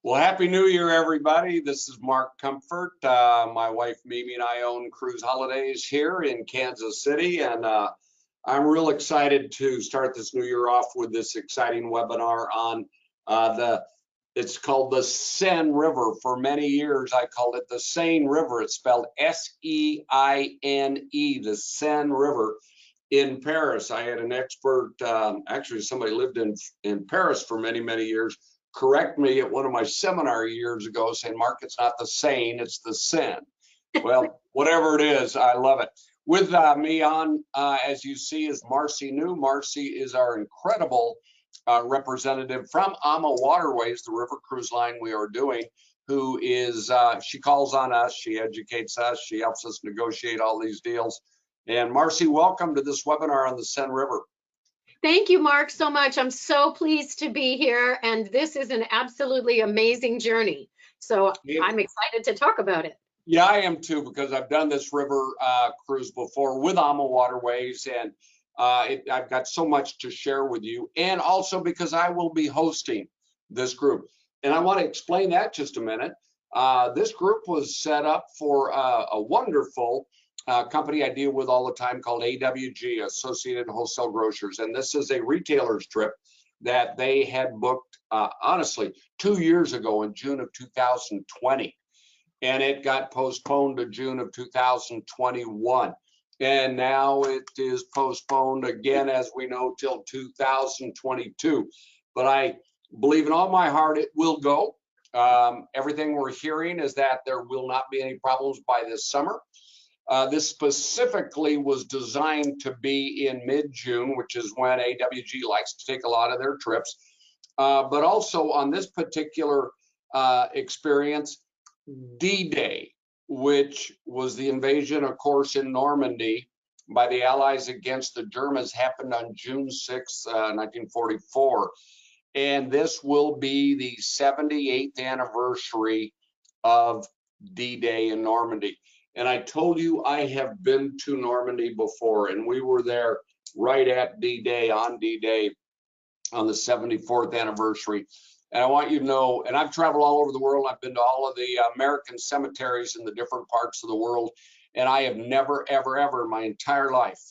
Well, Happy New Year, everybody. This is Mark Comfort. My wife, Mimi, and I own Cruise Holidays here in Kansas City. And I'm real excited to start this new year off with this exciting webinar on it's called the Seine River. For many years, I called it the Seine River. It's spelled S-E-I-N-E, the Seine River in Paris. I had an expert, actually somebody lived in Paris for many, many years, correct me at one of my seminar years ago saying, Mark, it's not the Seine, it's the Seine. Well, whatever it is, I love it. With me on, as you see, is Marcy New. Marcy is our incredible representative from AMA Waterways, the river cruise line we are doing, who is, she calls on us, she educates us, she helps us negotiate all these deals. And Marcy, welcome to this webinar on the Seine River. Thank you, Mark, so much. I'm so pleased to be here, and this is an absolutely amazing journey. So I'm excited to talk about it. Yeah, I am too, because I've done this river cruise before with AMA Waterways, and I've got so much to share with you, and also because I will be hosting this group. And I want to explain that just a minute. This group was set up for a wonderful company I deal with all the time called AWG, Associated Wholesale Grocers. And this is a retailer's trip that they had booked, honestly, 2 years ago in June of 2020. And it got postponed to June of 2021. And now it is postponed again, as we know, till 2022. But I believe in all my heart it will go. Everything we're hearing is that there will not be any problems by this summer. This specifically was designed to be in mid-June, which is when AWG likes to take a lot of their trips. But also on this particular experience, D-Day, which was the invasion, of course, in Normandy by the Allies against the Germans, happened on June 6, 1944. And this will be the 78th anniversary of D-Day in Normandy. And I told you I have been to Normandy before, and we were there right at D-Day, on D-Day, on the 74th anniversary. And I want you to know, and I've traveled all over the world. I've been to all of the American cemeteries in the different parts of the world. And I have never, ever, ever in my entire life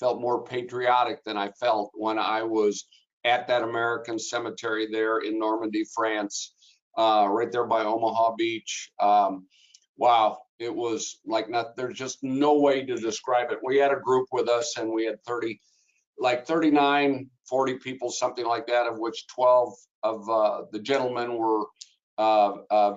felt more patriotic than I felt when I was at that American cemetery there in Normandy, France, right there by Omaha Beach. Wow, it was like there's just no way to describe it. We had a group with us and we had 39, 40 people, something like that, of which 12 of the gentlemen were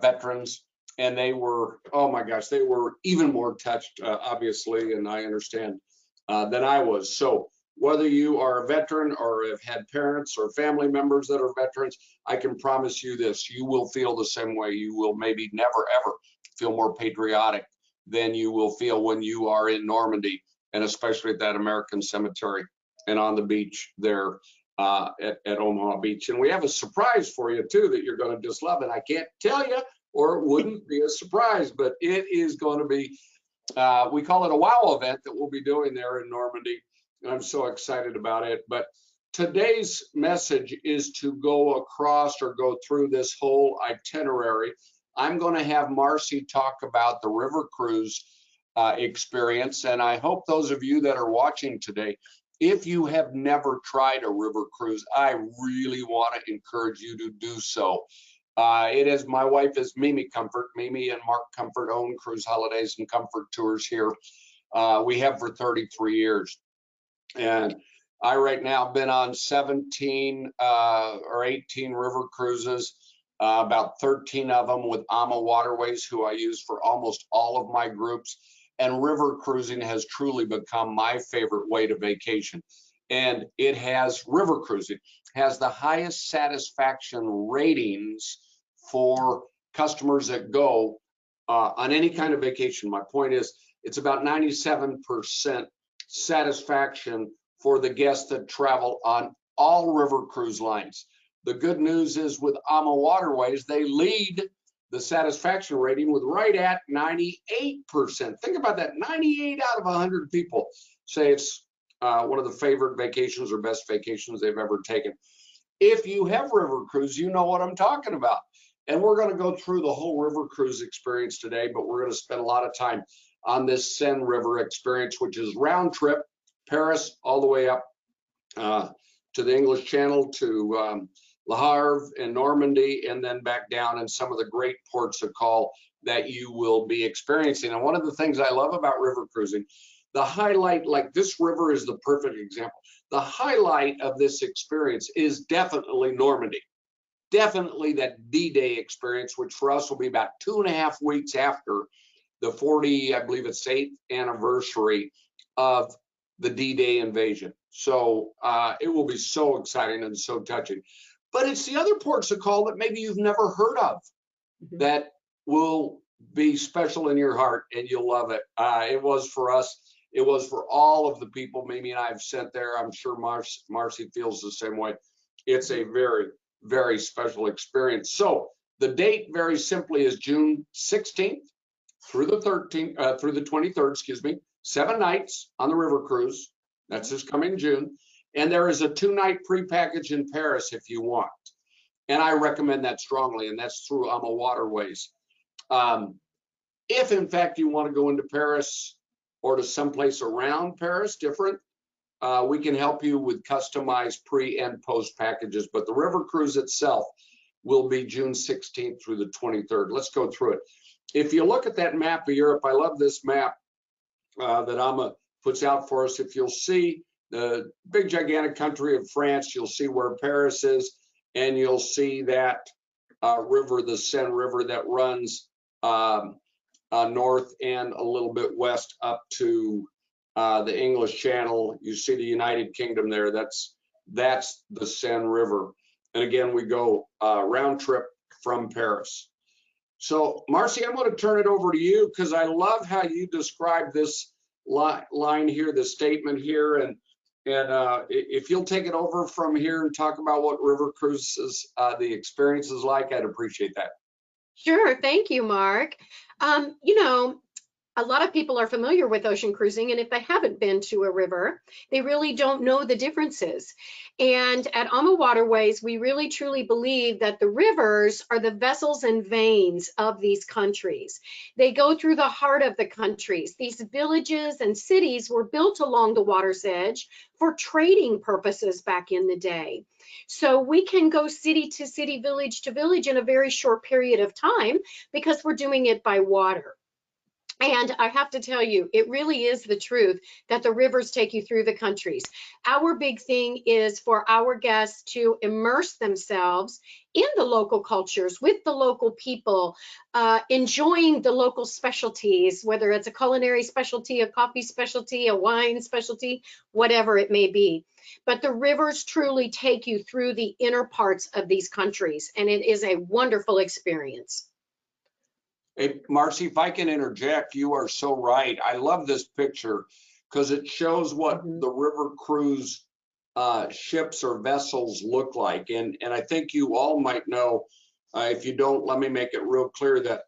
veterans, and they were, oh my gosh, they were even more touched, obviously, and I understand, than I was. So whether you are a veteran or have had parents or family members that are veterans, I can promise you this, you will feel the same way. You will maybe never, ever feel more patriotic than you will feel when you are in Normandy, and especially at that American cemetery and on the beach there at Omaha Beach. And we have a surprise for you too that you're going to just love it. I can't tell you, or it wouldn't be a surprise, but it is going to be, we call it a wow event that we'll be doing there in Normandy. I'm so excited about it. But today's message is to go across or go through this whole itinerary. I'm going to have Marcy talk about the river cruise experience. And I hope those of you that are watching today, if you have never tried a river cruise, I really want to encourage you to do so. My wife is Mimi Comfort. Mimi and Mark Comfort own Cruise Holidays and Comfort Tours here. We have for 33 years. And I right now have been on 17 or 18 river cruises, about 13 of them with AMA Waterways, who I use for almost all of my groups. And river cruising has truly become my favorite way to vacation. And it has, river cruising has the highest satisfaction ratings for customers that go on any kind of vacation. My point is, it's about 97% satisfaction for the guests that travel on all river cruise lines. The good news is with AMA Waterways, they lead the satisfaction rating with right at 98%. Think about that, 98 out of 100 people say it's one of the favorite vacations or best vacations they've ever taken. If you have river cruise, you know what I'm talking about. And we're going to go through the whole river cruise experience today, but we're going to spend a lot of time on this Seine River experience, which is round trip, Paris all the way up to the English Channel, to Le Havre and Normandy, and then back down in some of the great ports of call that you will be experiencing. And one of the things I love about river cruising, the highlight, like this river is the perfect example. The highlight of this experience is definitely Normandy. Definitely that D-Day experience, which for us will be about 2.5 weeks after the 40, I believe it's 8th anniversary of the D-Day invasion. So it will be so exciting and so touching. But it's the other ports of call that maybe you've never heard of that will be special in your heart, and you'll love it. It was for us. It was for all of the people Mimi and I have sent there. I'm sure Marcy feels the same way. It's a very, very special experience. So the date, very simply, is June 16th through the 13th, through the 23rd, excuse me. 7 nights on the river cruise. That's this coming June. And there is a 2-night pre-package in Paris if you want. And I recommend that strongly, and that's through AMA Waterways. If in fact you want to go into Paris or to someplace around Paris, different, we can help you with customized pre and post packages. But the river cruise itself will be June 16th through the 23rd. Let's go through it. If you look at that map of Europe, I love this map that AMA puts out for us. If you'll see the big gigantic country of France, you'll see where Paris is, and you'll see that river, the Seine River, that runs north and a little bit west up to the English Channel. You see the United Kingdom there. That's the Seine River. And again, we go round trip from Paris. So Marcy, I'm going to turn it over to you because I love how you describe this line here, the statement here, and if you'll take it over from here and talk about what river cruises, the experience is like, I'd appreciate that. Sure. Thank you, Mark. You know, a lot of people are familiar with ocean cruising, and if they haven't been to a river, they really don't know the differences. And at AMA Waterways, we really truly believe that the rivers are the vessels and veins of these countries. They go through the heart of the countries. These villages and cities were built along the water's edge for trading purposes back in the day. So we can go city to city, village to village in a very short period of time because we're doing it by water. And I have to tell you, it really is the truth that the rivers take you through the countries. Our big thing is for our guests to immerse themselves in the local cultures with the local people, enjoying the local specialties, whether it's a culinary specialty, a coffee specialty, a wine specialty, whatever it may be. But the rivers truly take you through the inner parts of these countries, and it is a wonderful experience. Hey, Marcy, if I can interject, you are so right. I love this picture because it shows what the river cruise ships or vessels look like. And I think you all might know, if you don't, let me make it real clear that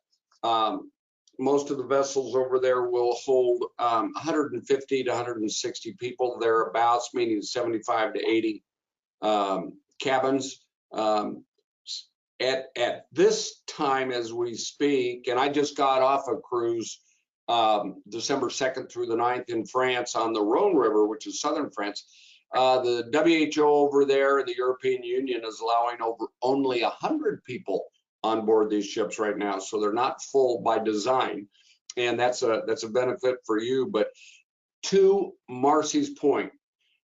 most of the vessels over there will hold 150 to 160 people thereabouts, meaning 75 to 80 cabins. At this time as we speak, and I just got off a cruise December 2nd through the 9th in France on the Rhone River, which is southern France. The WHO over there and the European Union is allowing over only 100 people on board these ships right now, so they're not full by design, and that's a benefit for you. But to Marcy's point,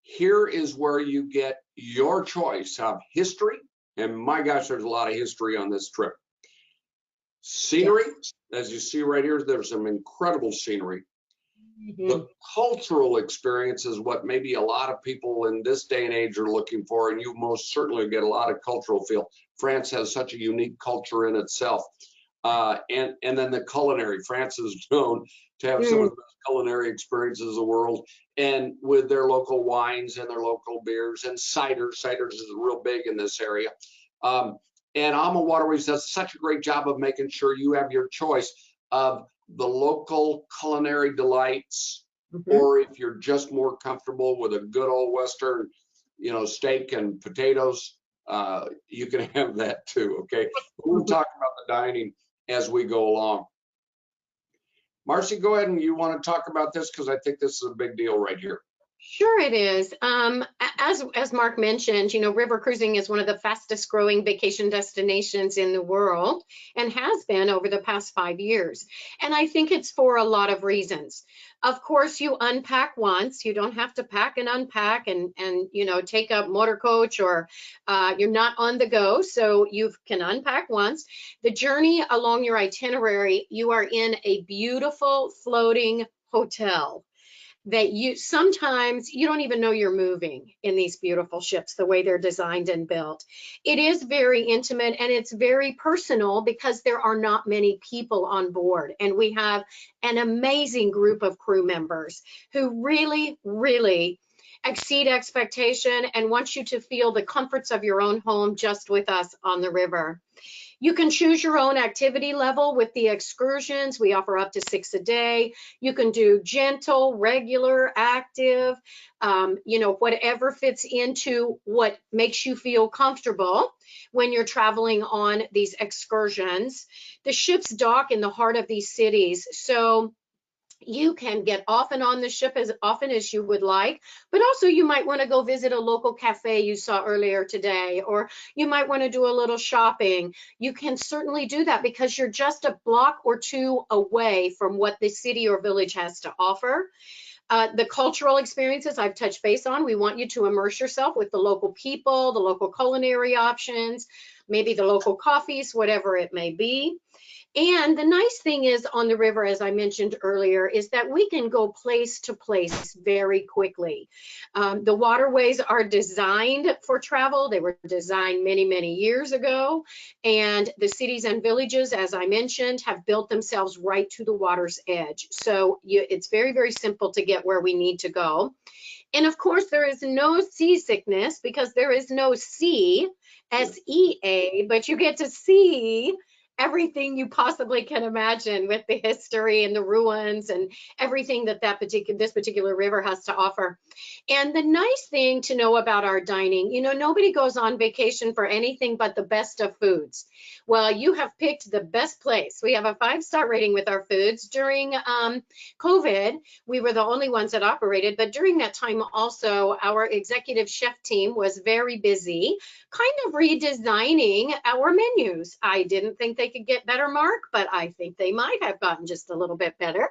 here is where you get your choice of history. And my gosh, there's a lot of history on this trip. Scenery, as you see right here, there's some incredible scenery. The cultural experience is what maybe a lot of people in this day and age are looking for, and you most certainly get a lot of cultural feel. France has such a unique culture in itself. And then the culinary. France is known to have some of the best culinary experiences in the world, and with their local wines and their local beers and cider. Ciders is real big in this area. And AMA Waterways does such a great job of making sure you have your choice of the local culinary delights, or if you're just more comfortable with a good old Western, steak and potatoes, you can have that too, okay? We'll talk about the dining as we go along. Marcy, go ahead, and you want to talk about this because I think this is a big deal right here. Sure it is. As Mark mentioned, river cruising is one of the fastest growing vacation destinations in the world and has been over the past 5 years. And I think it's for a lot of reasons. Of course, you unpack once. You don't have to pack and unpack and take a motor coach, or you're not on the go, so you can unpack once. The journey along your itinerary, you are in a beautiful floating hotel that sometimes you don't even know you're moving in these beautiful ships, the way they're designed and built. It is very intimate and it's very personal because there are not many people on board. And we have an amazing group of crew members who really, really exceed expectation and want you to feel the comforts of your own home just with us on the river. You can choose your own activity level with the excursions. We offer up to 6 a day. You can do gentle, regular, active, whatever fits into what makes you feel comfortable when you're traveling on these excursions. The ships dock in the heart of these cities, so you can get off and on the ship as often as you would like, but also you might want to go visit a local cafe you saw earlier today, or you might want to do a little shopping. You can certainly do that because you're just a block or two away from what the city or village has to offer. The cultural experiences I've touched base on, we want you to immerse yourself with the local people, the local culinary options, maybe the local coffees, whatever it may be. And the nice thing is on the river, as I mentioned earlier, is that we can go place to place very quickly. The waterways are designed for travel. They were designed many, many years ago. And the cities and villages, as I mentioned, have built themselves right to the water's edge. So it's very, very simple to get where we need to go. And of course, there is no seasickness because there is no sea, S-E-A, but you get to see everything you possibly can imagine with the history and the ruins and everything that this particular river has to offer. And the nice thing to know about our dining, nobody goes on vacation for anything but the best of foods. Well, you have picked the best place. We have a 5-star rating with our foods. During COVID, we were the only ones that operated, but during that time also, our executive chef team was very busy kind of redesigning our menus. I didn't think they could get better, Mark, but I think they might have gotten just a little bit better.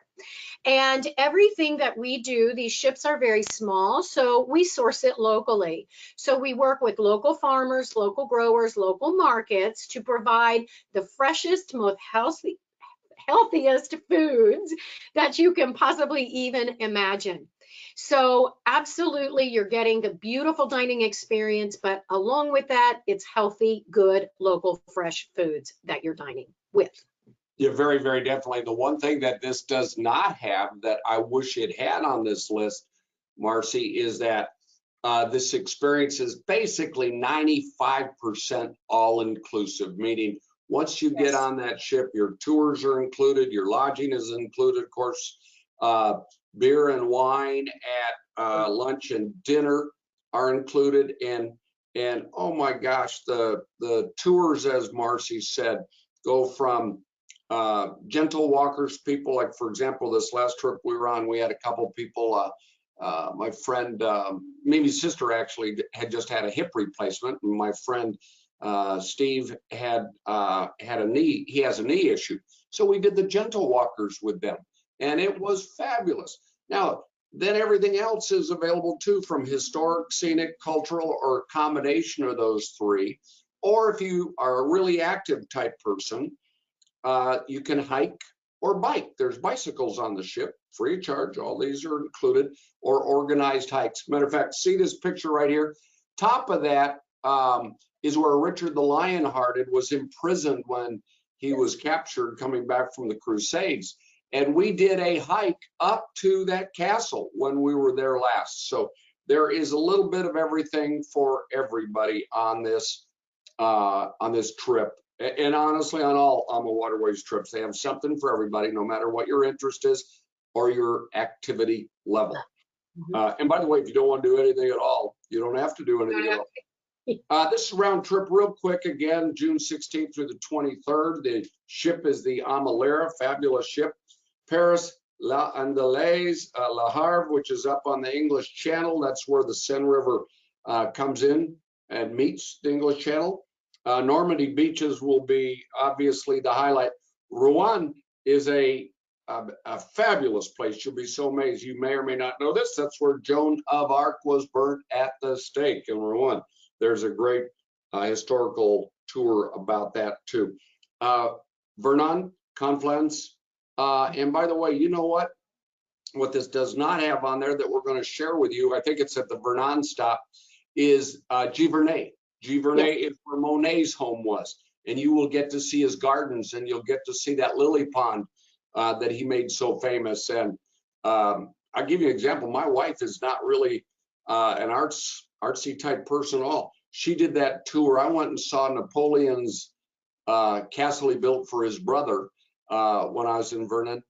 And everything that we do, these ships are very small, so we source it locally. So we work with local farmers, local growers, local markets to provide the freshest, most healthiest foods that you can possibly even imagine. So absolutely, you're getting the beautiful dining experience, but along with that, it's healthy, good, local, fresh foods that you're dining with. Yeah, very, very definitely. The one thing that this does not have that I wish it had on this list, Marcy, is that this experience is basically 95% all-inclusive, meaning once you get on that ship, your tours are included, your lodging is included, of course, beer and wine at lunch and dinner are included, and oh my gosh, the tours, as Marcy said, go from gentle walkers, people like, for example, this last trip we were on, we had a couple people, my friend, Mimi's sister actually had just had a hip replacement, and my friend Steve had a knee, he has a knee issue. So we did the gentle walkers with them, and it was fabulous. Now, then everything else is available too, from historic, scenic, cultural, or a combination of those three. Or if you are a really active type person, you can hike or bike. There's bicycles on the ship, free of charge. All these are included, or organized hikes. Matter of fact, see this picture right here? Top of that is where Richard the Lionhearted was imprisoned when he was captured coming back from the Crusades. And we did a hike up to that castle when we were there last. So there is a little bit of everything for everybody on this trip. And honestly, on all AMA Waterways trips, they have something for everybody, no matter what your interest is or your activity level. And by the way, if you don't want to do anything at all, you don't have to do anything at all. This is round trip real quick again, June 16th through the 23rd. The ship is the Amalera, fabulous ship. Paris, La Andelais, Le Havre, which is up on the English Channel. That's where the Seine River comes in and meets the English Channel. Normandy beaches will be obviously the highlight. Rouen is a fabulous place. You'll be so amazed. You may or may not know this. That's where Joan of Arc was burnt at the stake in Rouen. There's a great historical tour about that too. Vernon, Conflans, and by the way, you know what? What this does not have on there that we're going to share with you, I think it's at the Vernon stop, is Giverny. Giverny is where Monet's home was, and you will get to see his gardens, and you'll get to see that lily pond that he made so famous. And I'll give you an example. My wife is not really an artsy type person at all. She did that tour. I went and saw Napoleon's castle he built for his brother when I was in Vernon,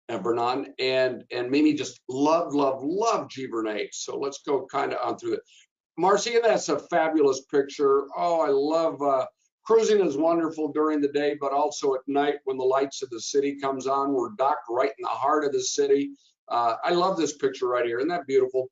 and Mimi just loved Giverny. So let's go kind of on through it. Marcy, that's a fabulous picture. Oh, I love cruising is wonderful during the day, but also at night when the lights of the city comes on. We're docked right in the heart of the city. I love this picture right here. Isn't that beautiful?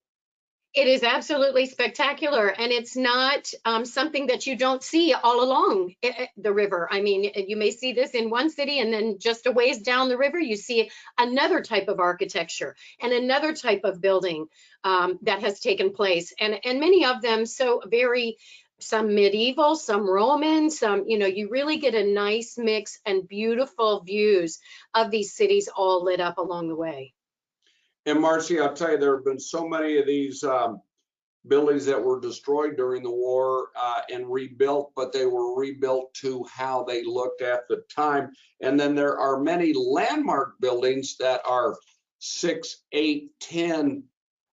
It is absolutely spectacular, and it's not something that you don't see all along the river. I mean, you may see this in one city, and then just a ways down the river, you see another type of architecture and another type of building that has taken place, and many of them so very, some medieval, some Roman, some, you know, you really get a nice mix and beautiful views of these cities all lit up along the way. And Marcy, I'll tell you, there have been so many of these buildings that were destroyed during the war and rebuilt, but they were rebuilt to how they looked at the time. And then there are many landmark buildings that are 6, 8, 10,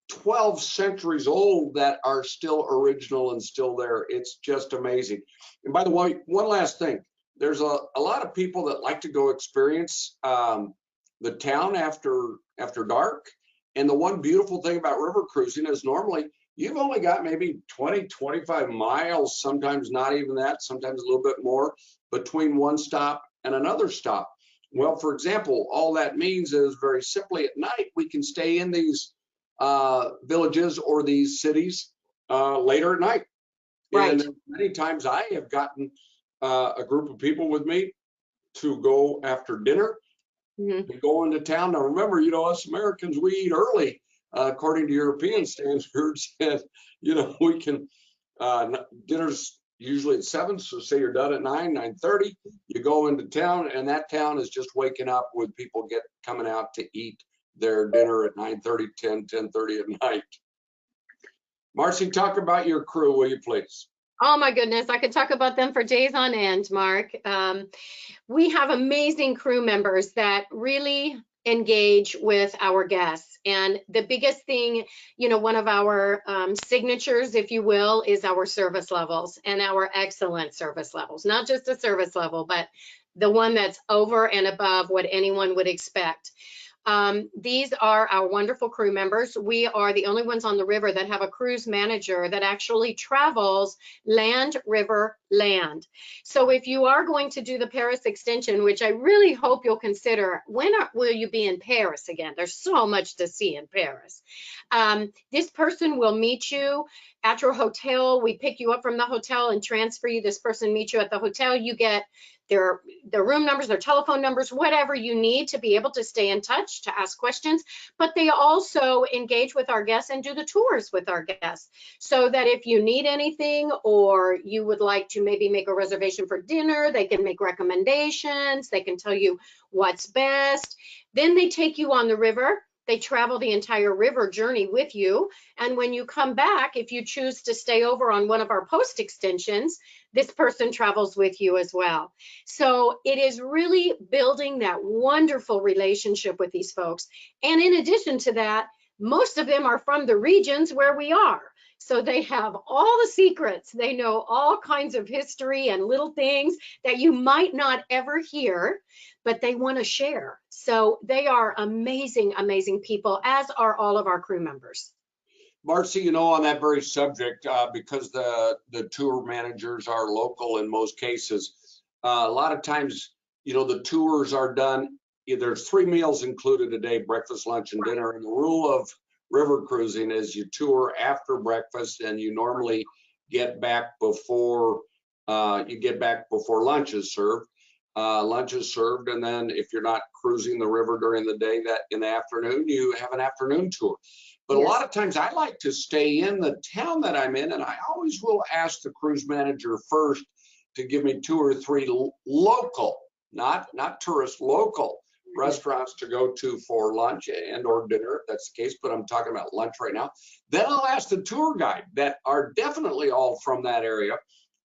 12 centuries old that are still original and still there. It's just amazing. And by the way, one last thing, there's a lot of people that like to go experience the town after dark. And the one beautiful thing about river cruising is normally you've only got maybe 20, 25 miles, sometimes not even that, sometimes a little bit more between one stop and another stop. Well, for example, all that means is very simply at night, we can stay in these villages or these cities later at night. Right. And many times I have gotten a group of people with me to go after dinner. Mm-hmm. We go into town. Now remember, you know, us Americans, we eat early according to European standards, and you know, we can dinner's usually at 7, so say you're done at 9, 9:30, you go into town, and that town is just waking up with people coming out to eat their dinner at 9:30, 10, 10:30 at night. Marcy, talk about your crew, will you please? Oh my goodness, I could talk about them for days on end, Mark. We have amazing crew members that really engage with our guests. And the biggest thing, you know, one of our signatures, if you will, is our service levels and our excellent service levels. Not just a service level, but the one that's over and above what anyone would expect. These are our wonderful crew members. We are the only ones on the river that have a cruise manager that actually travels land, river, land. So if you are going to do the Paris extension, which I really hope you'll consider, will you be in Paris again? There's so much to see in Paris. This person will meet you at your hotel. We pick you up from the hotel and transfer you. This person meets you at the hotel. You get their room numbers, their telephone numbers, whatever you need to be able to stay in touch, to ask questions. But they also engage with our guests and do the tours with our guests, so that if you need anything or you would like to maybe make a reservation for dinner, they can make recommendations, they can tell you what's best. Then they take you on the river. They travel the entire river journey with you. And when you come back, if you choose to stay over on one of our post extensions, this person travels with you as well. So it is really building that wonderful relationship with these folks. And in addition to that, most of them are from the regions where we are. So they have all the secrets. They know all kinds of history and little things that you might not ever hear, but they want to share. So they are amazing, amazing people, as are all of our crew members. Marcy, you know, on that very subject, because the tour managers are local in most cases, a lot of times, you know, the tours are done, there's 3 meals included a day, breakfast, lunch, and dinner. And the rule of river cruising is you tour after breakfast and you normally get back before lunch is served. Lunch is served, and then if you're not cruising the river during the day, that in the afternoon, you have an afternoon tour. But Yes. a lot of times I like to stay in the town that I'm in, and I always will ask the cruise manager first to give me 2 or 3 local, not tourist, local restaurants to go to for lunch and or dinner, if that's the case, but I'm talking about lunch right now. Then I'll ask the tour guide that are definitely all from that area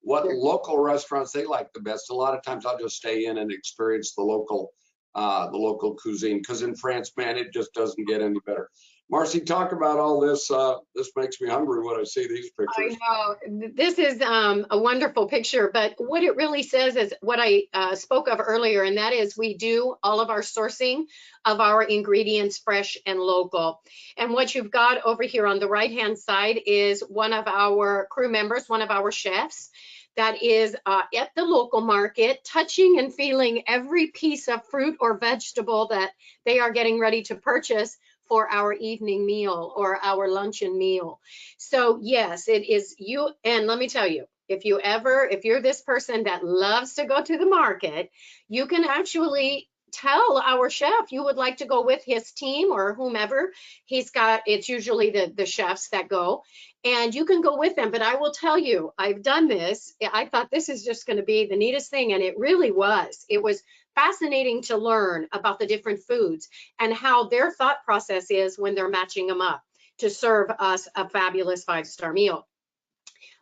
what local restaurants they like the best. A lot of times I'll just stay in and experience the local cuisine, because in France, man, it just doesn't get any better. Marcy, talk about all this. This makes me hungry when I see these pictures. I know this is a wonderful picture, but what it really says is what I spoke of earlier, and that is we do all of our sourcing of our ingredients fresh and local. And what you've got over here on the right-hand side is one of our crew members, one of our chefs, that is at the local market, touching and feeling every piece of fruit or vegetable that they are getting ready to purchase for our evening meal or our luncheon meal. So yes, it is you. And let me tell you, if you're this person that loves to go to the market, you can actually tell our chef you would like to go with his team or whomever he's got. It's usually the chefs that go, and you can go with them. But I will tell you, I've done this. I thought this is just going to be the neatest thing, and it really was. It was fascinating to learn about the different foods and how their thought process is when they're matching them up to serve us a fabulous 5-star meal.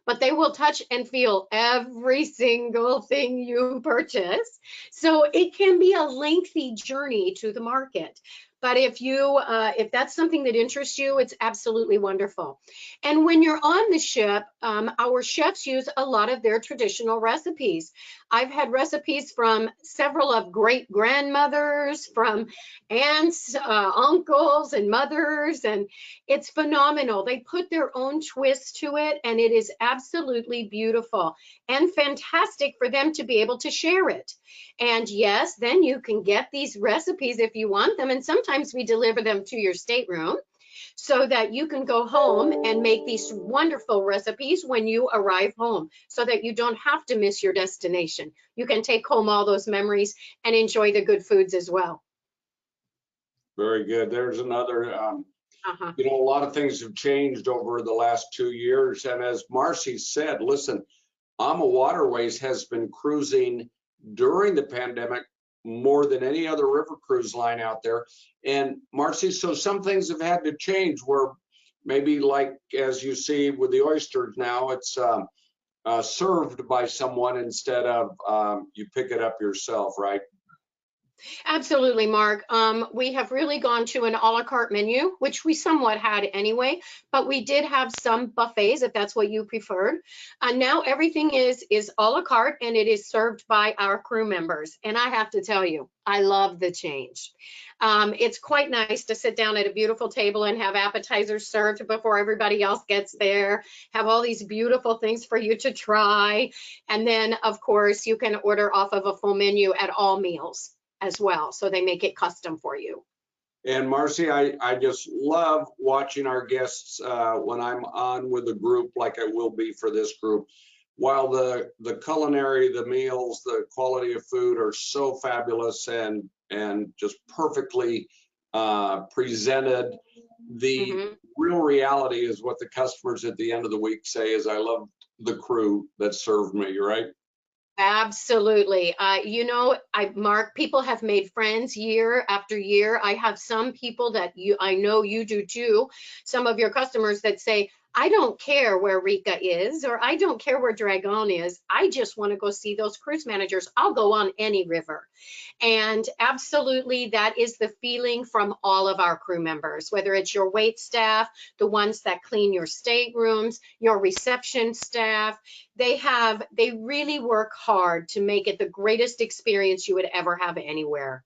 But they will touch and feel every single thing you purchase. So it can be a lengthy journey to the market. But if that's something that interests you, it's absolutely wonderful. And when you're on the ship, our chefs use a lot of their traditional recipes. I've had recipes from several of great grandmothers, from aunts, uncles, and mothers, and it's phenomenal. They put their own twist to it, and it is absolutely beautiful and fantastic for them to be able to share it. And yes, then you can get these recipes if you want them. And sometimes we deliver them to your stateroom so that you can go home and make these wonderful recipes when you arrive home, so that you don't have to miss your destination. You can take home all those memories and enjoy the good foods as well. Very good. There's another, Uh-huh. you know, a lot of things have changed over the last 2 years. And as Marcy said, listen, AMA Waterways has been cruising during the pandemic more than any other river cruise line out there. And Marcy, so some things have had to change where maybe, like as you see with the oysters now, it's served by someone instead of you pick it up yourself, right? Absolutely, Mark. We have really gone to an a la carte menu, which we somewhat had anyway, but we did have some buffets if that's what you preferred. Now everything is a la carte, and it is served by our crew members. And I have to tell you, I love the change. It's quite nice to sit down at a beautiful table and have appetizers served before everybody else gets there, have all these beautiful things for you to try. And then, of course, you can order off of a full menu at all meals as well. So they make it custom for you. And Marcy, I just love watching our guests when I'm on with a group like I will be for this group. While the culinary, the meals, the quality of food are so fabulous and just perfectly presented, the real reality is what the customers at the end of the week say is, I love the crew that served me, right? Absolutely. Mark, people have made friends year after year. I have some people that I know you do too, some of your customers that say, I don't care where Rica is, or I don't care where Dragon is. I just want to go see those cruise managers. I'll go on any river. And absolutely, that is the feeling from all of our crew members, whether it's your wait staff, the ones that clean your staterooms, your reception staff. They really work hard to make it the greatest experience you would ever have anywhere.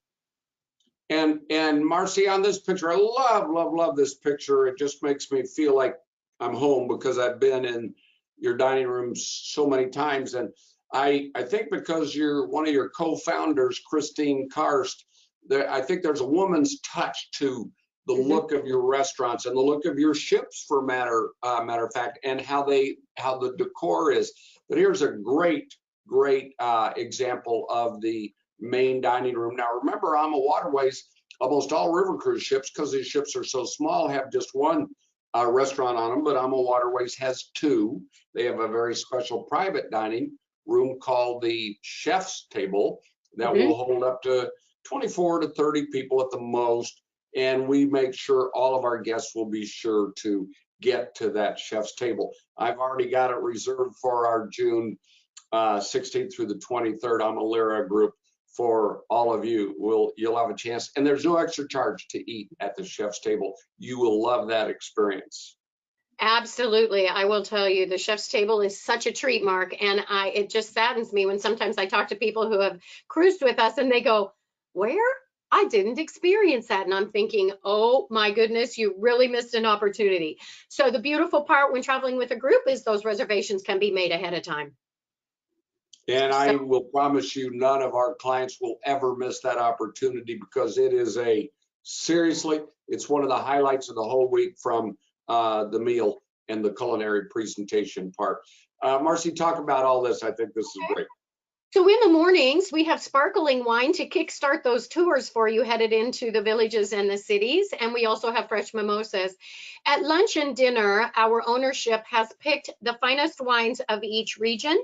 And Marcy, on this picture, I love this picture. It just makes me feel like I'm home because I've been in your dining rooms so many times. And I think because you're one of your co-founders, Christine Karst, I think there's a woman's touch to the look of your restaurants and the look of your ships, for matter of fact, and how the decor is. But here's a great example of the main dining room. Now remember, AMA Waterways, almost all river cruise ships, because these ships are so small, have just one restaurant on them, but AMA Waterways has two. They have a very special private dining room called the chef's table that will hold up to 24 to 30 people at the most. And we make sure all of our guests will be sure to get to that chef's table. I've already got it reserved for our June 16th through the 23rd. I'm a Lyra group for all of you. You'll have a chance, and there's no extra charge to eat at the chef's table. You will love that experience. Absolutely. I will tell you, the chef's table is such a treat, Mark. And it just saddens me when sometimes I talk to people who have cruised with us and they go, where? I didn't experience that. And I'm thinking, oh my goodness, you really missed an opportunity. So the beautiful part when traveling with a group is those reservations can be made ahead of time. And I will promise you, none of our clients will ever miss that opportunity, because it is seriously, it's one of the highlights of the whole week, from the meal and the culinary presentation part. Marcy, talk about all this. I think this is great. So in the mornings, we have sparkling wine to kickstart those tours for you headed into the villages and the cities. And we also have fresh mimosas. At lunch and dinner, our ownership has picked the finest wines of each region.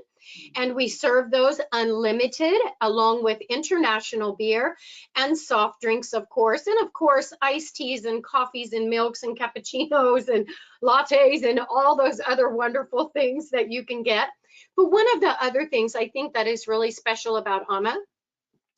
And we serve those unlimited, along with international beer and soft drinks, of course. And of course, iced teas and coffees and milks and cappuccinos and lattes and all those other wonderful things that you can get. But one of the other things I think that is really special about AMA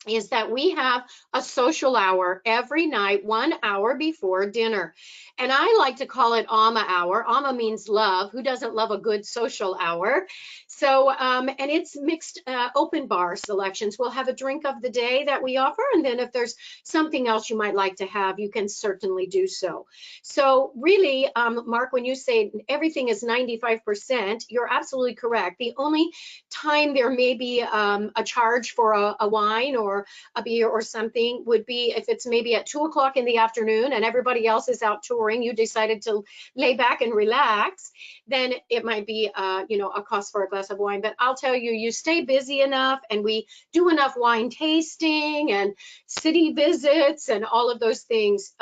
is that we have a social hour every night, 1 hour before dinner. And I like to call it AMA hour. AMA means love. Who doesn't love a good social hour? So, and it's mixed open bar selections. We'll have a drink of the day that we offer. And then if there's something else you might like to have, you can certainly do so. So really, Mark, when you say everything is 95%, you're absolutely correct. The only time there may be a charge for a wine or a beer or something would be if it's maybe at 2 o'clock in the afternoon and everybody else is out touring, you decided to lay back and relax, then it might be a cost for a glass of wine. But I'll tell you, you stay busy enough and we do enough wine tasting and city visits and all of those things.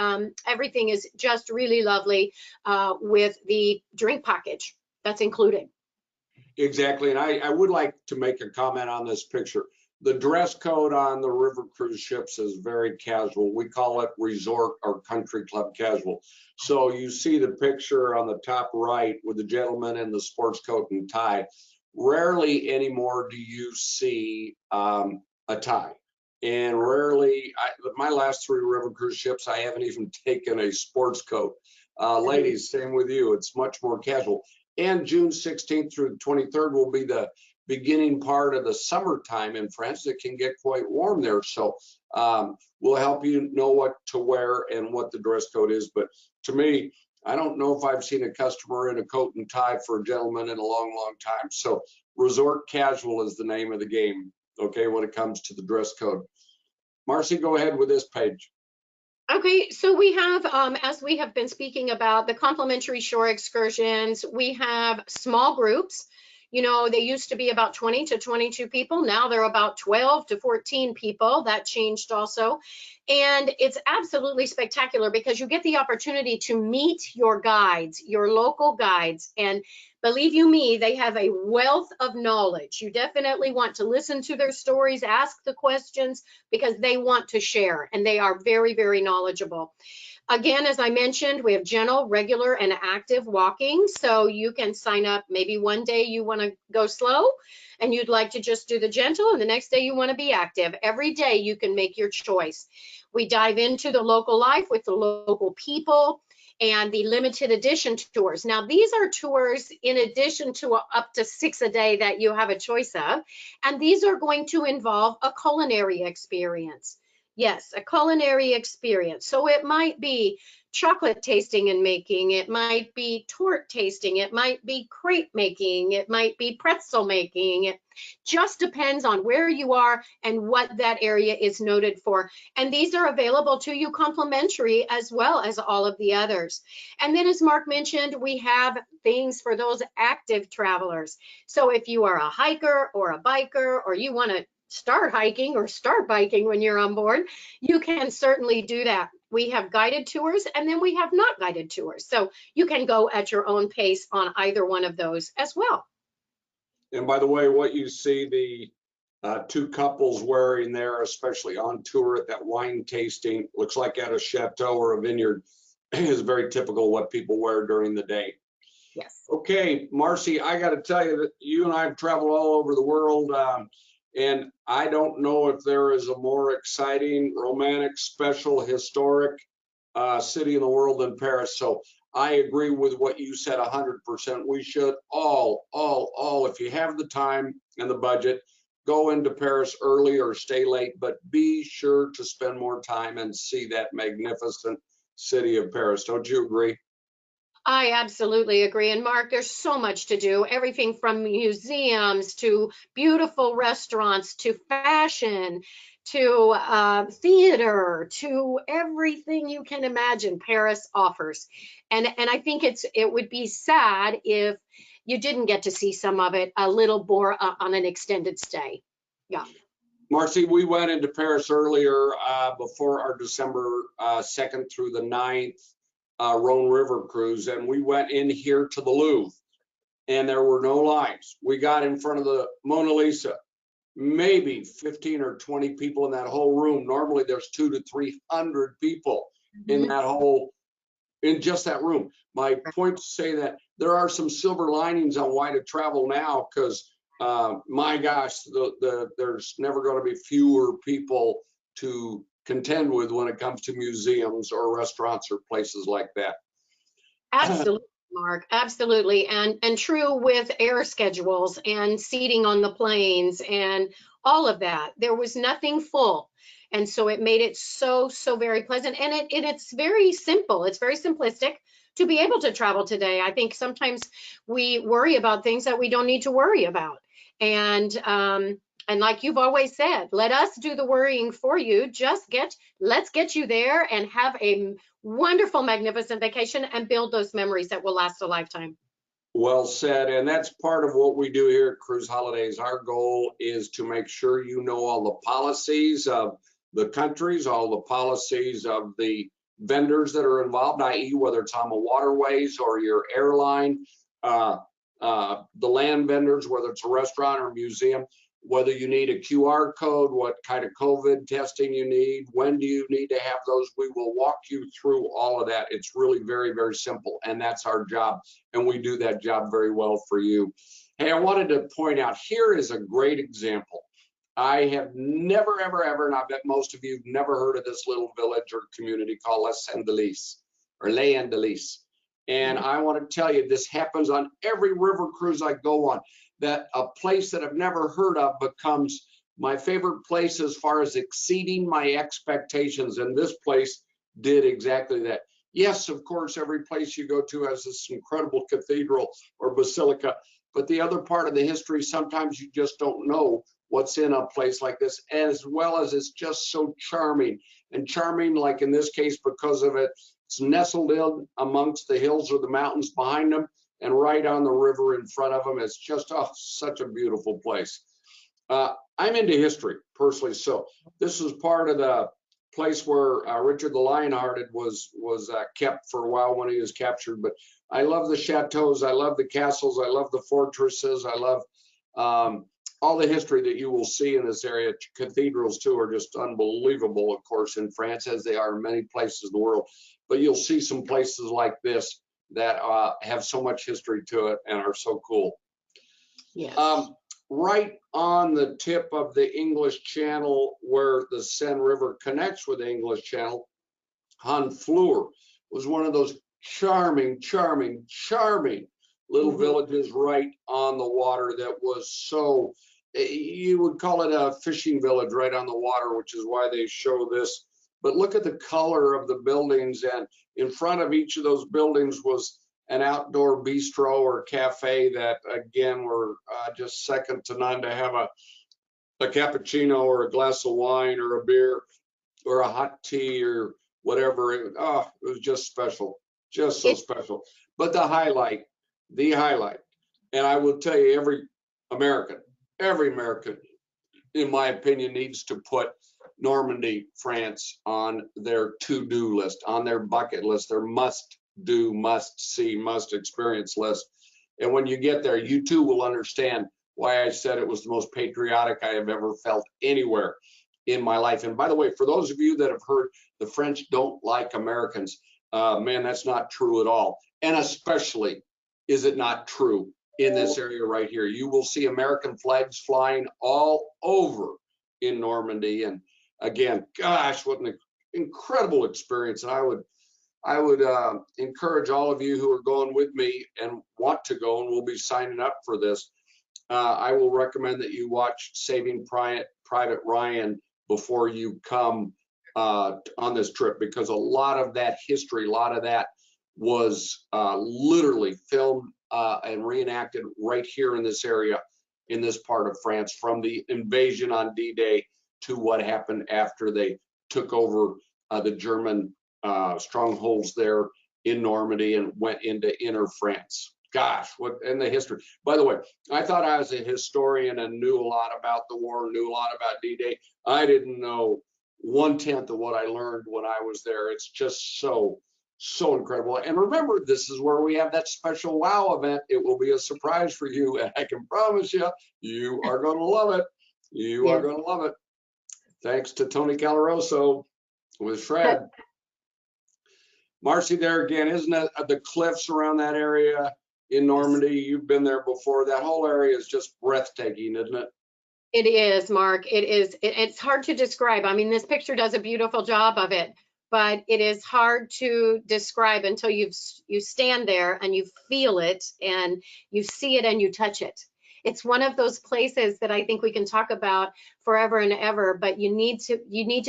Everything is just really lovely with the drink package that's included. Exactly. And I would like to make a comment on this picture. The dress code on the river cruise ships is very casual. We call it resort or country club casual. So you see the picture on the top right with the gentleman in the sports coat and tie. Rarely anymore do you see a tie. And rarely, my last 3 river cruise ships, I haven't even taken a sports coat. Ladies, same with you. It's much more casual. And June 16th through the 23rd will be the beginning part of the summertime in France. It can get quite warm there. So we'll help you know what to wear and what the dress code is. But to me, I don't know if I've seen a customer in a coat and tie for a gentleman in a long, long time. So resort casual is the name of the game, okay, when it comes to the dress code. Marcy, go ahead with this page. Okay, so we have, as we have been speaking about the complimentary shore excursions, we have small groups. You know, they used to be about 20 to 22 people. Now they're about 12 to 14 people. That changed also. And it's absolutely spectacular because you get the opportunity to meet your guides, your local guides. And believe you me, they have a wealth of knowledge. You definitely want to listen to their stories, ask the questions, because they want to share and they are very, very knowledgeable. Again, as I mentioned, we have gentle, regular, and active walking. So you can sign up. Maybe one day you want to go slow and you'd like to just do the gentle, and the next day you want to be active. Every day you can make your choice. We dive into the local life with the local people and the limited edition tours. Now, these are tours in addition to up to 6 a day that you have a choice of. And these are going to involve a culinary experience. Yes, a culinary experience. So it might be chocolate tasting and making, it might be tort tasting, it might be crepe making, it might be pretzel making. It just depends on where you are and what that area is noted for. And these are available to you complimentary as well as all of the others. And then, as Mark mentioned, we have things for those active travelers. So if you are a hiker or a biker, or you want to start hiking or start biking when you're on board, you can certainly do that. We have guided tours, and then we have not guided tours. So you can go at your own pace on either one of those as well. And by the way, what you see the two couples wearing there, especially on tour at that wine tasting, looks like at a chateau or a vineyard, is very typical what people wear during the day. Yes. Okay, Marcy, I got to tell you that you and I have traveled all over the world, and I don't know if there is a more exciting, romantic, special, historic city in the world than Paris. So I agree with what you said 100%. We should all, if you have the time and the budget, go into Paris early or stay late, but be sure to spend more time and see that magnificent city of Paris. Don't you agree? I absolutely agree. And Mark, there's so much to do, everything from museums to beautiful restaurants to fashion to theater to everything you can imagine Paris offers. And I think it would be sad if you didn't get to see some of it a little more on an extended stay. Yeah. Marcy, we went into Paris earlier before our December 2nd through the 9th Rhone River cruise, and we went in here to the Louvre, and there were no lines. We got in front of the Mona Lisa, maybe 15 or 20 people in that whole room. Normally there's 200 to 300 people in that whole, in just that room. My point to say that there are some silver linings on why to travel now, because my gosh, there's never going to be fewer people to contend with when it comes to museums or restaurants or places like that. Absolutely, Mark. Absolutely. And true with air schedules and seating on the planes and all of that. There was nothing full. And so it made it so very pleasant. And it's very simple. It's very simplistic to be able to travel today. I think sometimes we worry about things that we don't need to worry about. And like you've always said, let us do the worrying for you. Let's get you there and have a wonderful, magnificent vacation and build those memories that will last a lifetime. Well said. And that's part of what we do here at Cruise Holidays. Our goal is to make sure you know all the policies of the countries, all the policies of the vendors that are involved, i.e. whether it's on the waterways or your airline, the land vendors, whether it's a restaurant or museum, whether you need a QR code, what kind of COVID testing you need, when do you need to have those. We will walk you through all of that. It's really very simple, and that's our job, and we do that job very well for you. Hey, I wanted to point out, here is a great example. I have never, ever, and I bet most of you have never heard of this little village or community called Les Andelys, or Les Andelys. And I want to tell you, this happens on every river cruise I go on, that a place that I've never heard of becomes my favorite place as far as exceeding my expectations. And this place did exactly that. Yes, of course, every place you go to has this incredible cathedral or basilica, but the other part of the history, sometimes you just don't know what's in a place like this, as well as it's just so charming. And charming, like in this case, because of it's nestled in amongst the hills or the mountains behind them, and right on the river in front of them. It's just such a beautiful place. I'm into history personally, so this is part of the place where Richard the Lionhearted was kept for a while when he was captured. But I love the chateaus, I love the castles, I love the fortresses, I love all the history that you will see in this area. Cathedrals too are just unbelievable, of course, in France, as they are in many places in the world. But you'll see some places like this that have so much history to it and are so cool. Yes. Right on the tip of the English Channel, where the Seine River connects with the English Channel, Honfleur was one of those charming little villages right on the water that was so, you would call it a fishing village right on the water, which is why they show this but look at the color of the buildings, and in front of each of those buildings was an outdoor bistro or cafe that, again, were just second to none. To have a cappuccino or a glass of wine or a beer or a hot tea or whatever, it was just special, just so special. But the highlight, and I will tell you, every American, in my opinion, needs to put Normandy, France on their to-do list, on their bucket list, their must-do, must-see, must-experience list. And when you get there, you too will understand why I said it was the most patriotic I have ever felt anywhere in my life. And by the way, for those of you that have heard the French don't like Americans, man, that's not true at all. And especially is it not true in this area right here. You will see American flags flying all over in Normandy. And again, gosh, what an incredible experience. And I would encourage all of you who are going with me and want to go and will be signing up for this. I will recommend that you watch Saving Private Ryan before you come on this trip, because a lot of that history, a lot of that was literally filmed and reenacted right here in this area, in this part of France, from the invasion on D-Day to what happened after they took over the German strongholds there in Normandy and went into inner France. Gosh, what in the history. By the way, I thought I was a historian and knew a lot about the war, knew a lot about D-Day. I didn't know 1/10 of what I learned when I was there. It's just so incredible. And remember, this is where we have that special wow event. It will be a surprise for you, and I can promise you, you are going to love it. You are going to love it. Thanks to Tony Calaroso with Shred. Marcy, there again, isn't that the cliffs around that area in Normandy? You've been there before. That whole area is just breathtaking, isn't it? It is, Mark. It is. It's hard to describe. I mean, this picture does a beautiful job of it, but it is hard to describe until you stand there and you feel it and you see it and you touch it. It's one of those places that I think we can talk about forever and ever, but you need to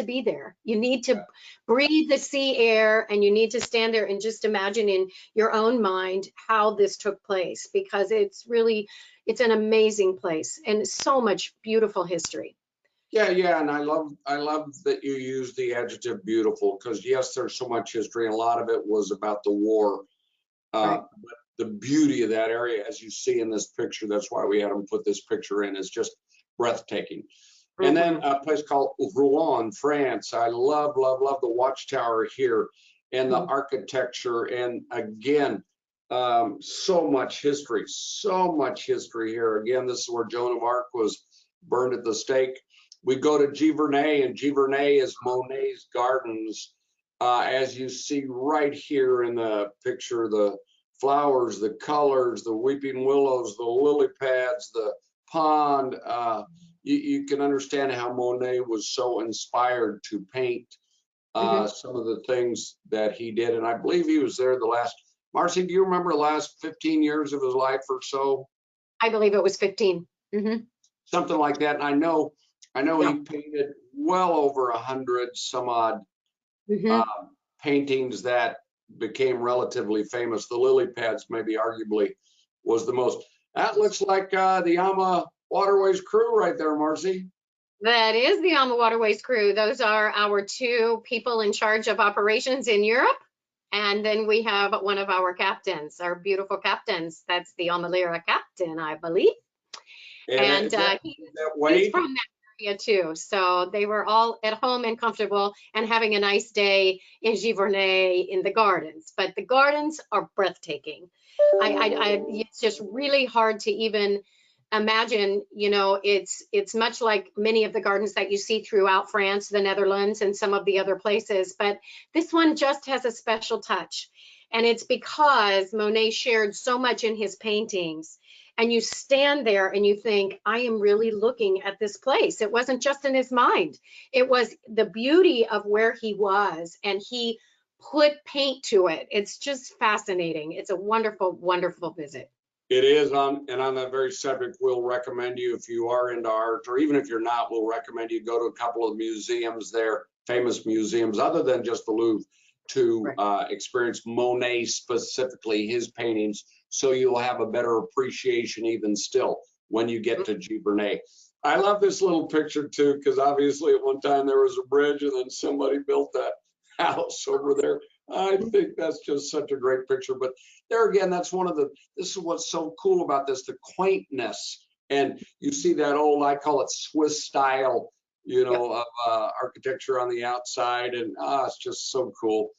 be there. You need to breathe the sea air, and you need to stand there and just imagine in your own mind how this took place, because it's an amazing place and so much beautiful history. Yeah, and I love that you use the adjective beautiful, because yes, there's so much history, and a lot of it was about the war. But the beauty of that area, as you see in this picture, that's why we had them put this picture in, is just breathtaking. And then a place called Rouen, France. I love the watchtower here and the architecture. And again, so much history here. Again, this is where Joan of Arc was burned at the stake. We go to Giverny, and Giverny is Monet's gardens. As you see right here in the picture, the flowers, the colors, the weeping willows, the lily pads, the pond. You can understand how Monet was so inspired to paint some of the things that he did. And I believe he was there the last, Marcy, do you remember the last 15 years of his life or so? I believe it was 15. Something like that. And I know he painted well over 100 some odd paintings that became relatively famous. The lily pads maybe arguably was the most. That looks like the Yama Waterways crew right there, Marcy. That is the Yama Waterways crew. Those are our two people in charge of operations in Europe. And then we have one of our captains, our beautiful captains. That's the Amalera captain, I believe. And he's from that area too. So they were all at home and comfortable and having a nice day in Giverny in the gardens. But the gardens are breathtaking. It's just really hard to even imagine. It's much like many of the gardens that you see throughout France, the Netherlands, and some of the other places. But this one just has a special touch. And it's because Monet shared so much in his paintings. And you stand there and you think, I am really looking at this place. It wasn't just in his mind. It was the beauty of where he was, and he put paint to it. It's just fascinating. It's a wonderful, wonderful visit. It is, on that very subject, we'll recommend you, if you are into art, or even if you're not, we'll recommend you go to a couple of museums there. famous museums other than just the Louvre to Right. experience Monet specifically, his paintings, so you'll have a better appreciation even still when you get to Giverny. I love this little picture too, because obviously at one time there was a bridge and then somebody built that house over there. I think that's just such a great picture. But there again, that's one of the, this is what's so cool about this, the quaintness. And you see that old, I call it Swiss style, you Yep. know, of architecture on the outside. And it's just so cool.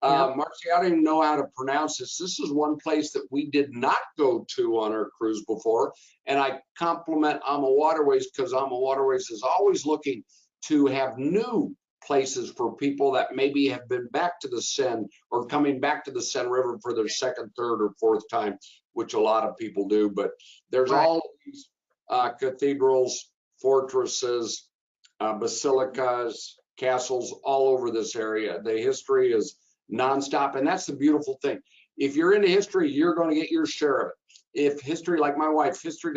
Yep. Marcy, I don't even know how to pronounce this. This is one place that we did not go to on our cruise before. And I compliment AMA Waterways because AMA Waterways is always looking to have new places for people that maybe have been back to the Seine or coming back to the Seine River for their second, third, or fourth time, which a lot of people do. But there's Right. all these cathedrals, fortresses, basilicas, castles all over this area. The history is nonstop, and that's the beautiful thing. If you're into history, you're going to get your share of it. If history, like my wife, history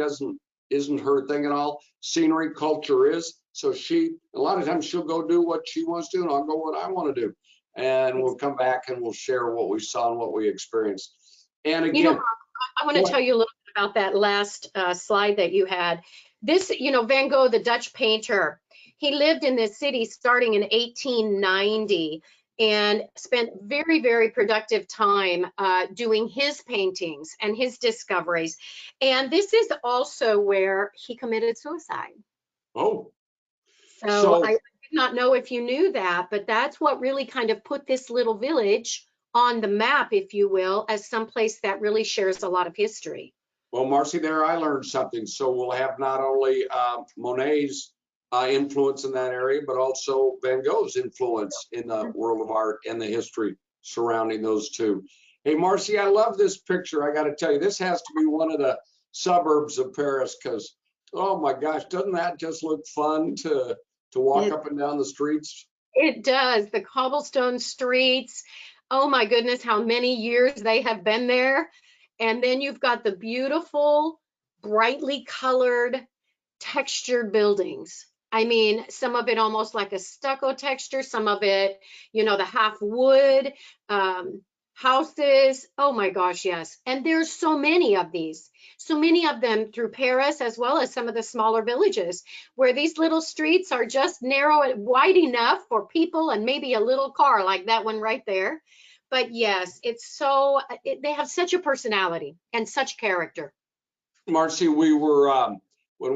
isn't her thing at all. Scenery, culture is. So a lot of times she'll go do what she wants to, and I'll go what I want to do. And we'll come back and we'll share what we saw and what we experienced. And You know, again, I want to tell you a little bit about that last slide that you had. This, Van Gogh, the Dutch painter, he lived in this city starting in 1890 and spent very, very productive time doing his paintings and his discoveries. And this is also where he committed suicide. oh, So so I did not know if you knew that, but that's what really kind of put this little village on the map, if you will, as someplace that really shares a lot of history. well, Marcy, there I learned something. So we'll have not only Monet's influence in that area, but also Van Gogh's influence in the world of art and the history surrounding those two. Hey, Marcy, I love this picture. I got to tell you, this has to be one of the suburbs of Paris because, oh my gosh, doesn't that just look fun to walk It, up and down the streets? it does. The cobblestone streets. Oh my goodness, how many years they have been there. And then you've got the beautiful, brightly colored, textured buildings. I mean, some of it almost like a stucco texture, some of it, the half wood houses. Oh my gosh, yes. And there's so many of these, so many of them through Paris, as well as some of the smaller villages where these little streets are just narrow and wide enough for people and maybe a little car like that one right there. But yes, they have such a personality and such character. Marcy, when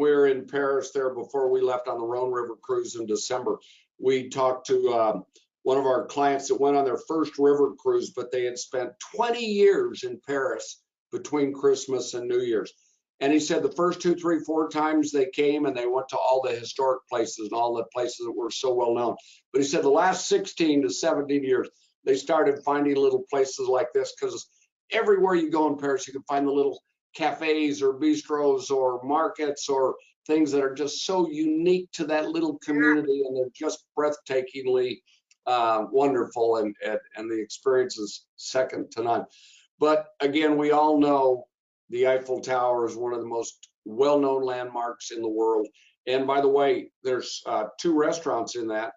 we were in Paris there before we left on the Rhone River cruise in December, we talked to one of our clients that went on their first river cruise, but they had spent 20 years in Paris between Christmas and New Year's. And he said the first 2, 3, 4 times they came and they went to all the historic places and all the places that were so well known. But he said the last 16 to 17 years, they started finding little places like this because everywhere you go in Paris, you can find the little cafes or bistros or markets or things that are just so unique to that little community, and they're just breathtakingly wonderful, and the experience is second to none. But again, we all know the Eiffel Tower is one of the most well-known landmarks in the world. And by the way, there's 2 restaurants in that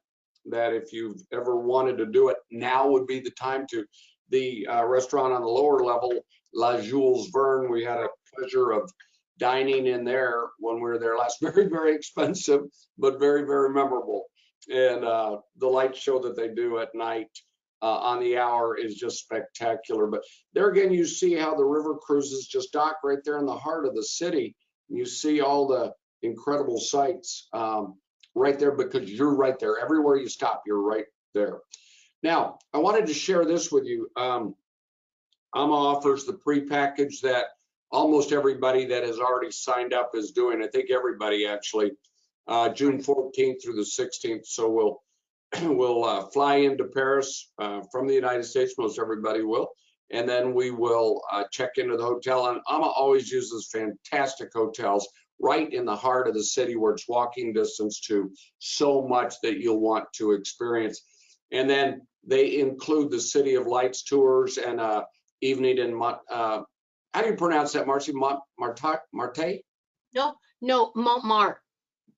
if you've ever wanted to do it, now would be the time to. The restaurant on the lower level, La Jules Verne, we had a pleasure of dining in there when we were there last. Very, very expensive, but very, very memorable. And the light show that they do at night on the hour is just spectacular. But there again, you see how the river cruises just dock right there in the heart of the city. You see all the incredible sights right there because you're right there. Everywhere you stop, you're right there. Now, I wanted to share this with you. AMA offers the pre-package that almost everybody that has already signed up is doing. I think everybody actually, June 14th through the 16th. So we'll fly into Paris from the United States. Most everybody will. And then we will check into the hotel. And AMA always uses fantastic hotels right in the heart of the city where it's walking distance to so much that you'll want to experience. And then they include the City of Lights tours and evening in how do you pronounce that, Marcy? Marte? No, Montmartre.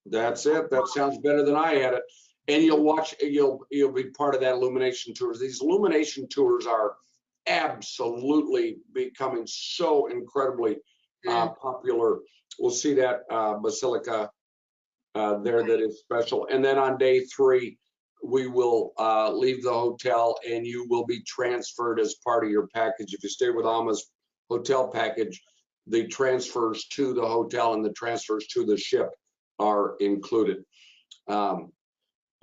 That's it. That sounds better than I had it. And you'll be part of that illumination tours. These illumination tours are absolutely becoming so incredibly popular. We'll see that basilica there that is special. And then on day 3, we will leave the hotel and you will be transferred as part of your package. If you stay with Alma's hotel package, the transfers to the hotel and the transfers to the ship are included.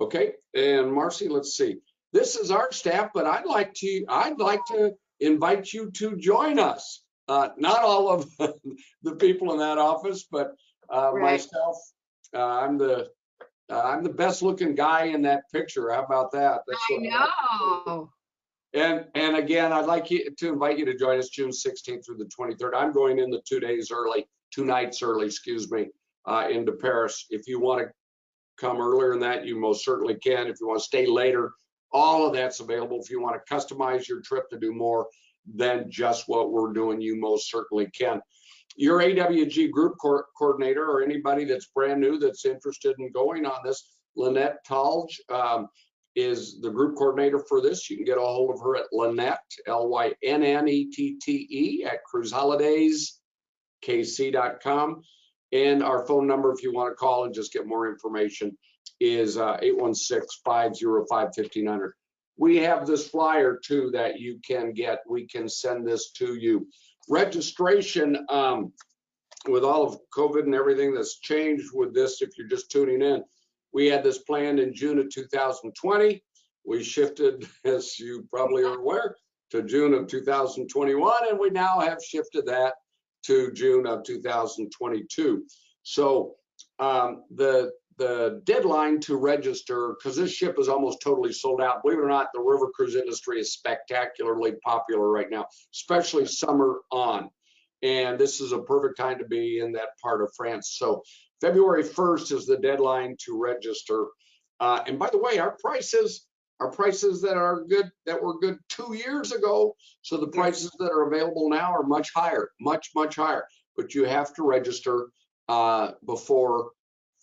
Okay, and Marcy, let's see. This is our staff, but I'd like to invite you to join us. Not all of the people in that office, but myself. I'm the best looking guy in that picture. How about that? I know. And again, I'd like to invite you to join us June 16th through the 23rd. I'm going in the 2 nights early, excuse me, into Paris. If you want to come earlier than that, you most certainly can. If you want to stay later, all of that's available. If you want to customize your trip to do more than just what we're doing, you most certainly can. Your AWG group coordinator or anybody that's brand new that's interested in going on this, Lynette Talge, is the group coordinator for this. You can get a hold of her at Lynette, Lynnette, at cruiseholidayskc.com. And our phone number, if you want to call and just get more information, is 816-505-1500. We have this flyer too that you can get. We can send this to you. Registration, with all of COVID and everything that's changed with this, if you're just tuning in, we had this planned in June of 2020. We shifted, as you probably are aware, to June of 2021, and we now have shifted that to June of 2022. So the deadline to register, because this ship is almost totally sold out. Believe it or not, the river cruise industry is spectacularly popular right now, especially summer on. And this is a perfect time to be in that part of France. So February 1st is the deadline to register. And by the way, our prices that are good, that were good 2 years ago. So the prices that are available now are much higher, much higher. But you have to register before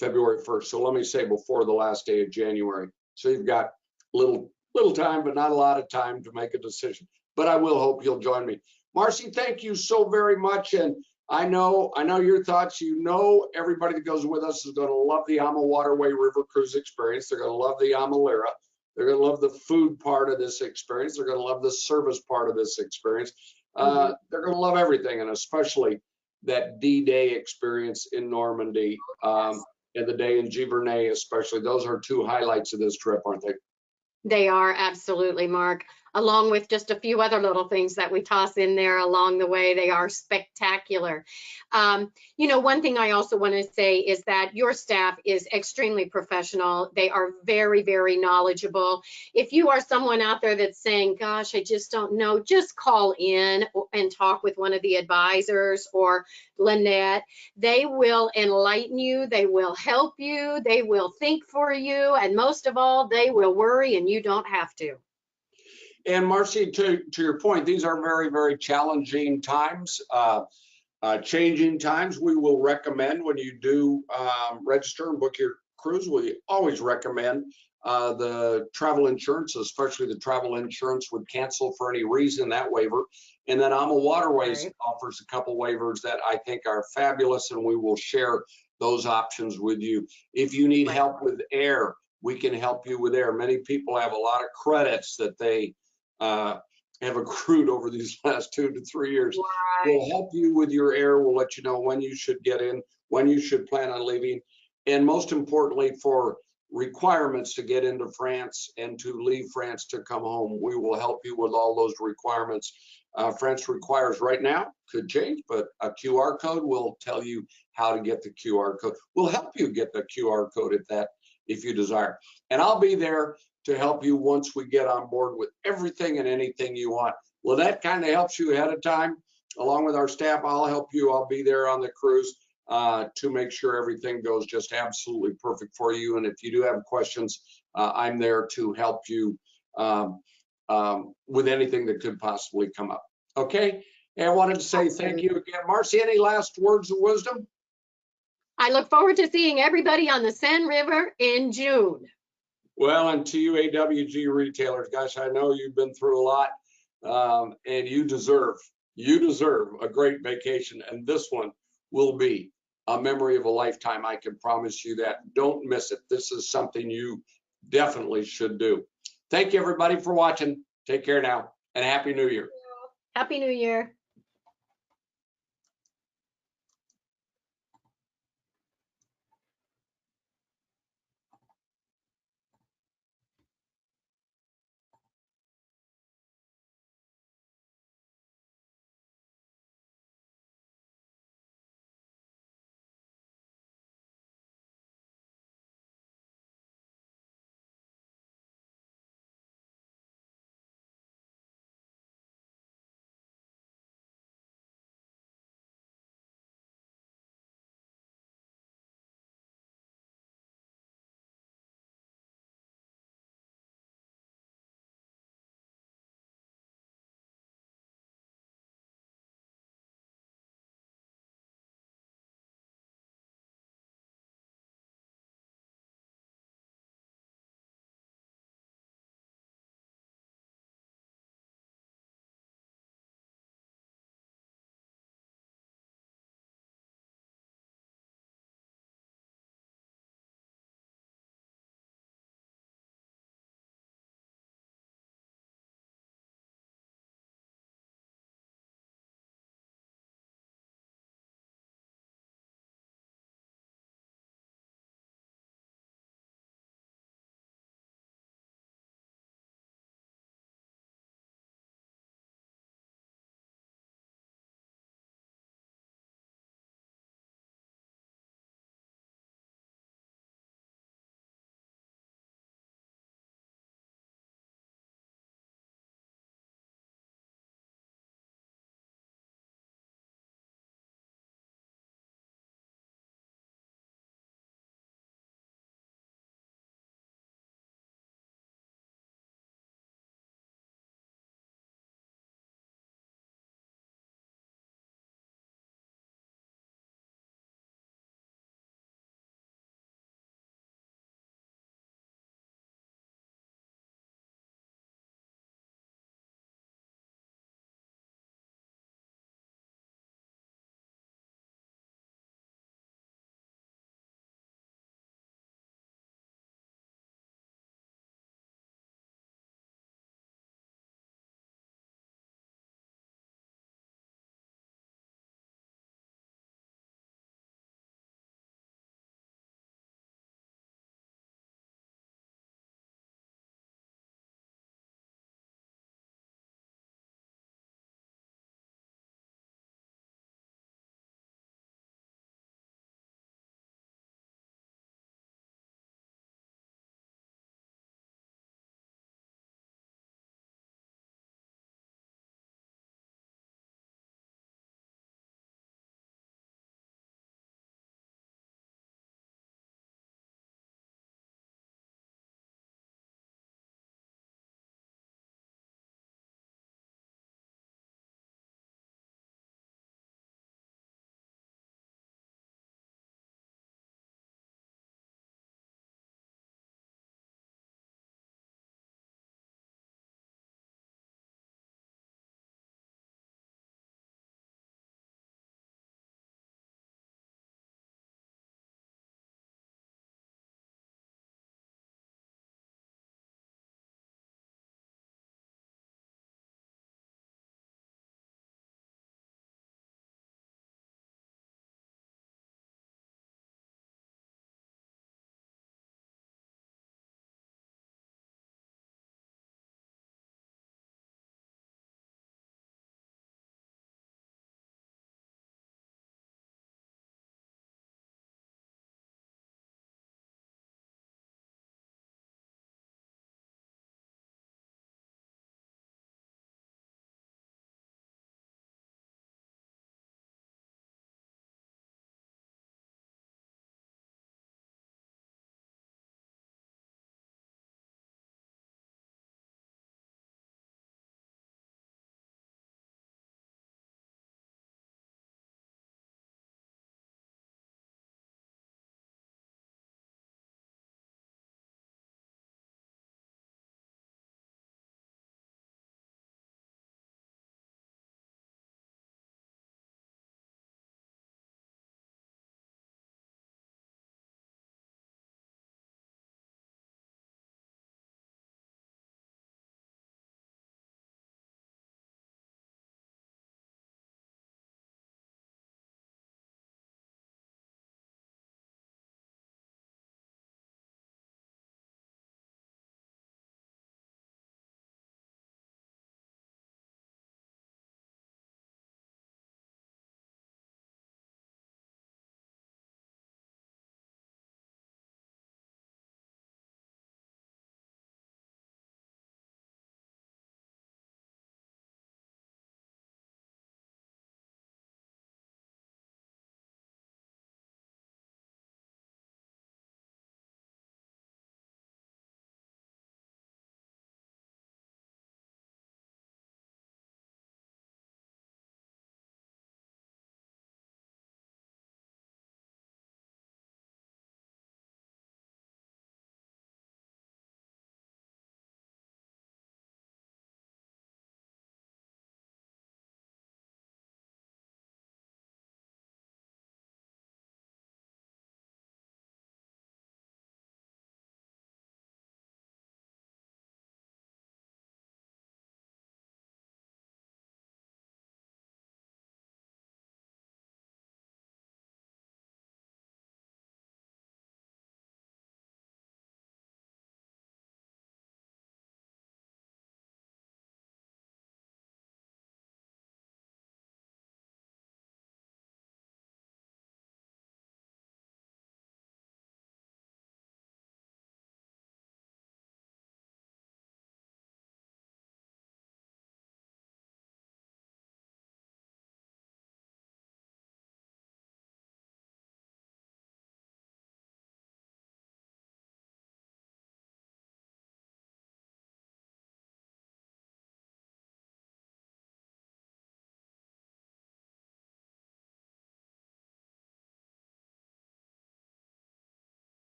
February 1st. So let me say before the last day of January. So you've got little time, but not a lot of time to make a decision. But I will hope you'll join me. Marcy, thank you so very much. And I know your thoughts. You know, everybody that goes with us is going to love the Ama Waterway River Cruise experience. They're going to love the Ama Lyra. They're going to love the food part of this experience. They're going to love the service part of this experience. They're going to love everything, and especially that D-Day experience in Normandy and the day in Giverny, especially. Those are 2 highlights of this trip, aren't they? They are, absolutely, Mark. Along with just a few other little things that we toss in there along the way. They are spectacular. You know, one thing I also want to say is that your staff is extremely professional. They are very, very knowledgeable. If you are someone out there that's saying, gosh, I just don't know, just call in and talk with one of the advisors or Lynette. They will enlighten you. They will help you. They will think for you. And most of all, they will worry and you don't have to. And Marcy, to your point, these are very, very challenging times, changing times. We will recommend when you do register and book your cruise, we always recommend the travel insurance, especially the travel insurance would cancel for any reason, that waiver. And then Ama Waterways offers a couple waivers that I think are fabulous, and we will share those options with you. If you need help with air, we can help you with air. Many people have a lot of credits that they have accrued over these last 2 to 3 years. We'll help you with your air. We'll let you know when you should get in, when you should plan on leaving, and most importantly, for requirements to get into France and to leave France to come home, we will help you with all those requirements. France requires right now, could change, but a QR code will tell you how to get the QR code. We'll help you get the QR code at that if you desire. And I'll be there to help you once we get on board with everything and anything you want. Well, that kind of helps you ahead of time. Along with our staff, I'll help you. I'll be there on the cruise to make sure everything goes just absolutely perfect for you. And if you do have questions, I'm there to help you with anything that could possibly come up. Okay. And I wanted to say thank you again. Marcy, any last words of wisdom? I look forward to seeing everybody on the Seine River in June. Well, and to you AWG retailers, guys, I know you've been through a lot, and you deserve a great vacation, and this one will be a memory of a lifetime. I can promise you that. Don't miss it. This is something you definitely should do. Thank you, everybody, for watching. Take care now, and Happy New Year. Happy New Year.